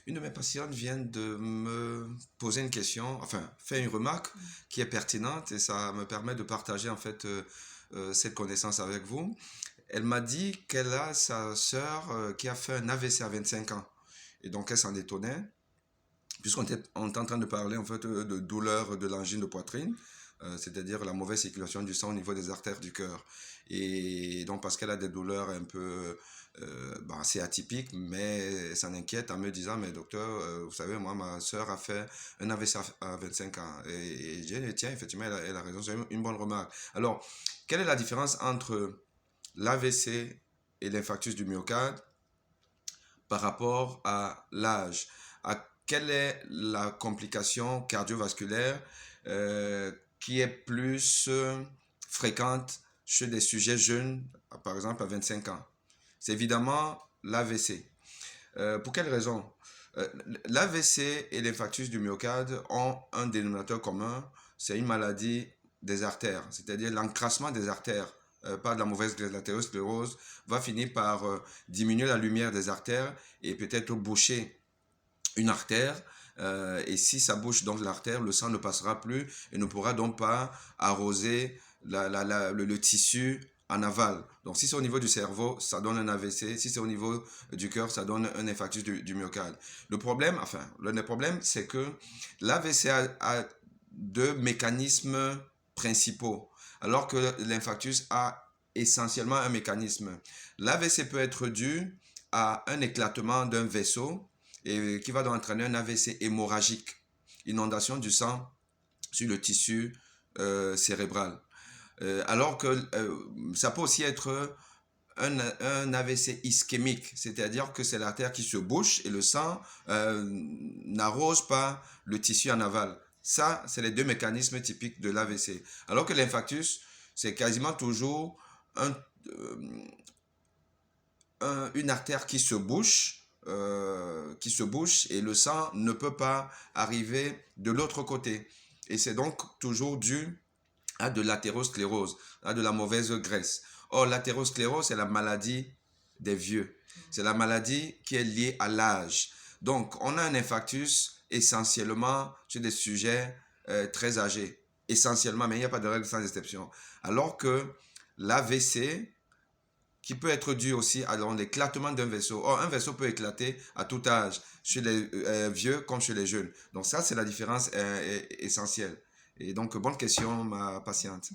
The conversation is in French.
Une de mes patientes vient de me poser une question, enfin, fait une remarque qui est pertinente et ça me permet de partager en fait cette connaissance avec vous. Elle m'a dit qu'elle a sa sœur qui a fait un AVC à 25 ans. Et donc elle s'en étonnait, on est en train de parler en fait de douleur de l'angine de poitrine, c'est-à-dire la mauvaise circulation du sang au niveau des artères du cœur. Et donc parce qu'elle a des douleurs un peu assez atypiques, mais elle s'en inquiète en me disant, mais docteur, vous savez, moi, ma soeur a fait un AVC à 25 ans. Et j'ai dit, tiens, effectivement, elle a raison, c'est une bonne remarque. Alors, quelle est la différence entre l'AVC et l'infarctus du myocarde par rapport à l'âge? Quelle est la complication cardiovasculaire qui est plus fréquente chez des sujets jeunes, par exemple à 25 ans? C'est évidemment l'AVC. Pour quelle raison? L'AVC et l'infarctus du myocarde ont un dénominateur commun, c'est une maladie des artères, c'est-à-dire l'encrassement des artères par de la mauvaise latérosclérose va finir par diminuer la lumière des artères et peut-être boucher une artère. Et si ça bouche donc l'artère, le sang ne passera plus et ne pourra donc pas arroser le tissu en aval. Donc si c'est au niveau du cerveau, ça donne un AVC. Si c'est au niveau du cœur, ça donne un infarctus du myocarde. Le problème, c'est que l'AVC a deux mécanismes principaux, alors que l'infarctus a essentiellement un mécanisme. L'AVC peut être dû à un éclatement d'un vaisseau et qui va donc entraîner un AVC hémorragique, inondation du sang sur le tissu cérébral. Alors que ça peut aussi être un AVC ischémique, c'est-à-dire que c'est l'artère qui se bouche et le sang n'arrose pas le tissu en aval. Ça, c'est les deux mécanismes typiques de l'AVC. Alors que l'infarctus, c'est quasiment toujours un, une artère qui se bouche et le sang ne peut pas arriver de l'autre côté. Et c'est donc toujours dû à de l'athérosclérose, à de la mauvaise graisse. Or, l'athérosclérose, c'est la maladie des vieux. C'est la maladie qui est liée à l'âge. Donc, on a un infarctus essentiellement chez des sujets très âgés. Essentiellement, mais il n'y a pas de règle sans exception. Alors que l'AVC, qui peut être dû aussi à l'éclatement d'un vaisseau. Or, un vaisseau peut éclater à tout âge, chez les vieux comme chez les jeunes. Donc ça, c'est la différence essentielle. Et donc, bonne question, ma patiente.